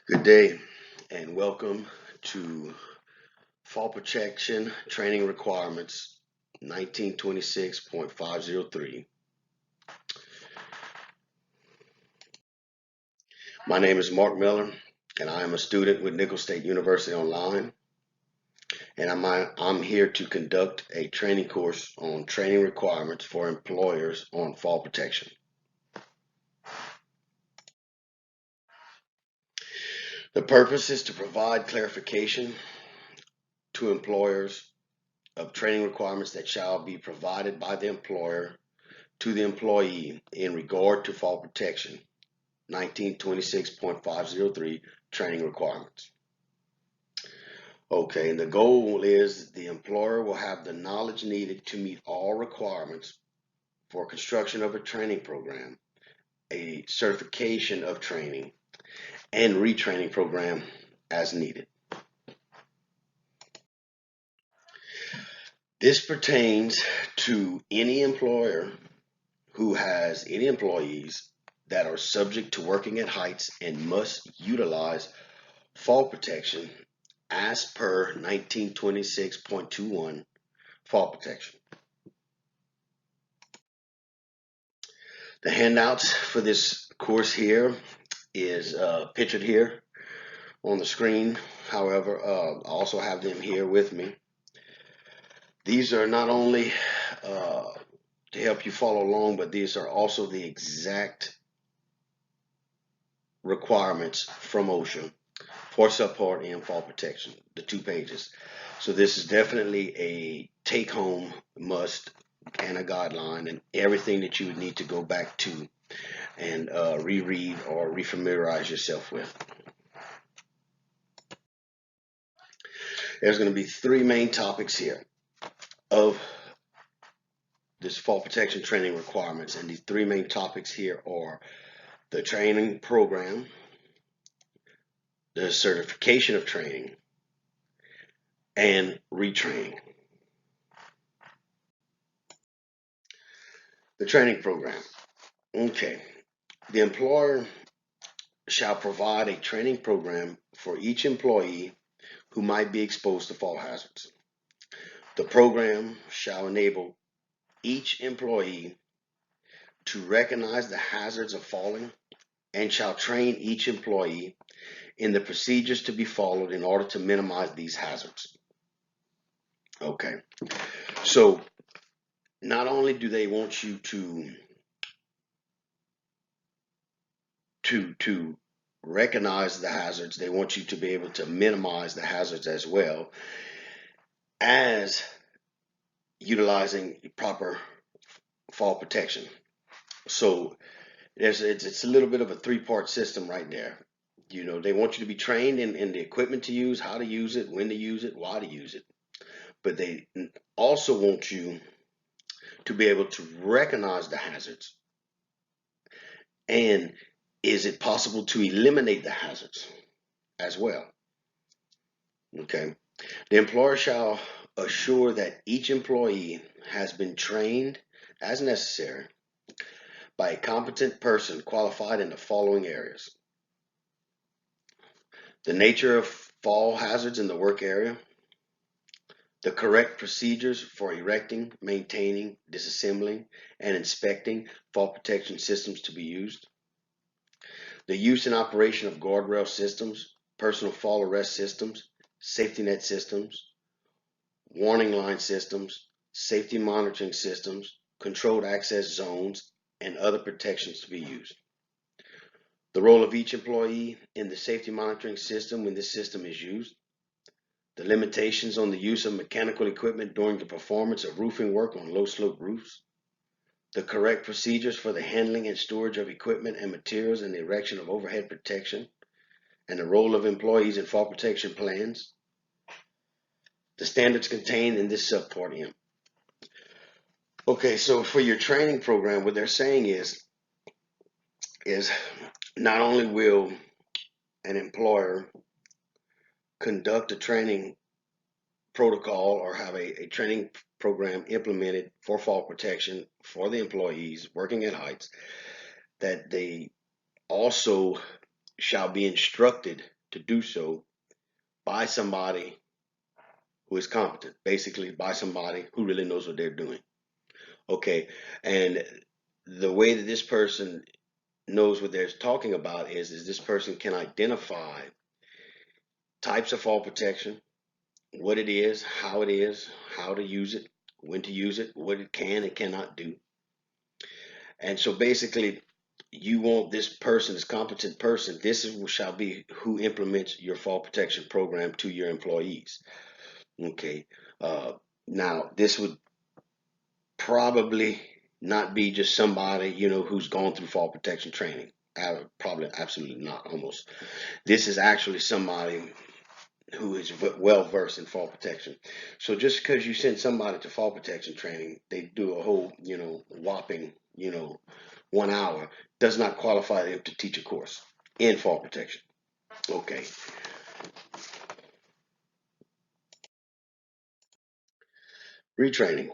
Good day and welcome to Fall Protection Training Requirements 1926.503. My name is Mark Miller and I am a student with Nicholls State University Online, and I'm here to conduct a training course on training requirements for employers on fall protection. The purpose is to provide clarification to employers of training requirements that shall be provided by the employer to the employee in regard to fall protection 1926.503 training requirements. Okay, and the goal is the employer will have the knowledge needed to meet all requirements for construction of a training program, a certification of training, and retraining program as needed. This pertains to any employer who has any employees that are subject to working at heights and must utilize fall protection as per 1926.21 fall protection. The handouts for this course here is pictured here on the screen. However, I also have them here with me. These are not only to help you follow along, but these are also the exact requirements from OSHA for subpart M fall protection, the 2 pages. So this is definitely a take-home must and a guideline, and everything that you would need to go back to and reread or refamiliarize yourself with. There's going to be 3 main topics here of this fall protection training requirements, and these 3 main topics here are the training program, the certification of training, and retraining. The training program. Okay. The employer shall provide a training program for each employee who might be exposed to fall hazards. The program shall enable each employee to recognize the hazards of falling and shall train each employee in the procedures to be followed in order to minimize these hazards. Okay, so not only do they want you to recognize the hazards, they want you to be able to minimize the hazards as well as utilizing proper fall protection. So it's a little bit of a 3-part system right there. You know, they want you to be trained in the equipment to use, how to use it, when to use it, why to use it. But they also want you to be able to recognize the hazards. And is it possible to eliminate the hazards as well? Okay. The employer shall assure that each employee has been trained as necessary by a competent person qualified in the following areas: the nature of fall hazards in the work area, the correct procedures for erecting, maintaining, disassembling, and inspecting fall protection systems to be used, the use and operation of guardrail systems, personal fall arrest systems, safety net systems, warning line systems, safety monitoring systems, controlled access zones, and other protections to be used. The role of each employee in the safety monitoring system when this system is used. The limitations on the use of mechanical equipment during the performance of roofing work on low-slope roofs. The correct procedures for the handling and storage of equipment and materials and the erection of overhead protection, and the role of employees in fall protection plans. The standards contained in this subpart M. Okay, so for your training program, what they're saying is not only will an employer conduct a training protocol or have a training program implemented for fall protection for the employees working at heights, that they also shall be instructed to do so by somebody who is competent, basically by somebody who really knows what they're doing. Okay, and the way that this person knows what they're talking about is this person can identify types of fall protection, what it is, how to use it, when to use it, what it can and cannot do. And so basically, you want this person, this competent person, shall be who implements your fall protection program to your employees. Okay. Uh, Now, this would probably not be just somebody, who's gone through fall protection training. Probably, absolutely not, almost. This is actually somebody who is well versed in fall protection. So just because you send somebody to fall protection training, they do a whole, whopping, 1 hour, does not qualify them to teach a course in fall protection. Okay. Retraining.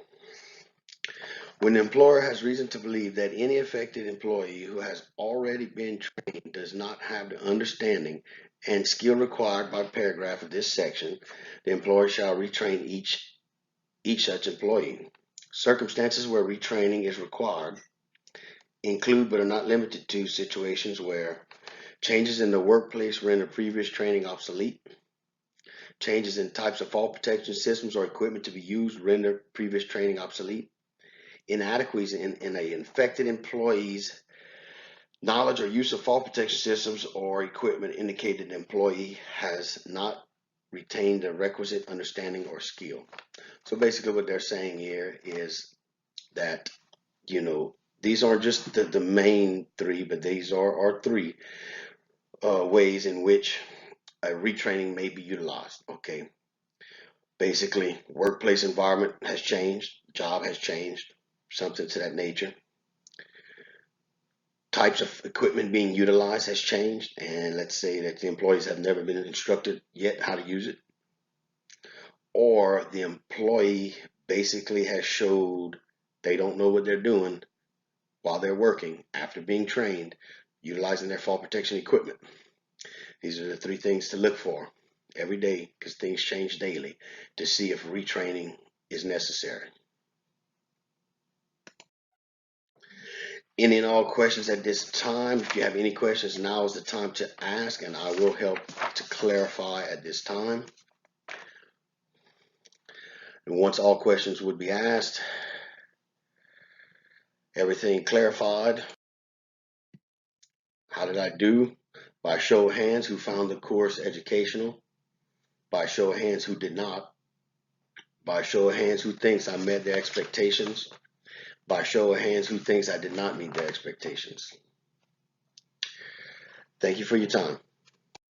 When the employer has reason to believe that any affected employee who has already been trained does not have the understanding and skill required by paragraph of this section, the employer shall retrain each such employee. Circumstances where retraining is required include but are not limited to situations where changes in the workplace render previous training obsolete, changes in types of fall protection systems or equipment to be used render previous training obsolete, inadequacies in an infected employee's knowledge or use of fall protection systems or equipment indicate that the employee has not retained the requisite understanding or skill. So basically what they're saying here is that, these aren't just the main three, but these are three ways in which a retraining may be utilized. Okay. Basically, workplace environment has changed, job has changed, something to that nature. Types of equipment being utilized has changed, and let's say that the employees have never been instructed yet how to use it, or the employee basically has showed they don't know what they're doing while they're working after being trained utilizing their fall protection equipment. These are the three things to look for every day, because things change daily, to see if retraining is necessary. Any and all questions at this time? If you have any questions, now is the time to ask, and I will help to clarify at this time. And once all questions would be asked, everything clarified. How did I do? By show of hands, who found the course educational? By show of hands, who did not? By show of hands, who thinks I met their expectations? By show of hands, who thinks I did not meet their expectations? Thank you for your time.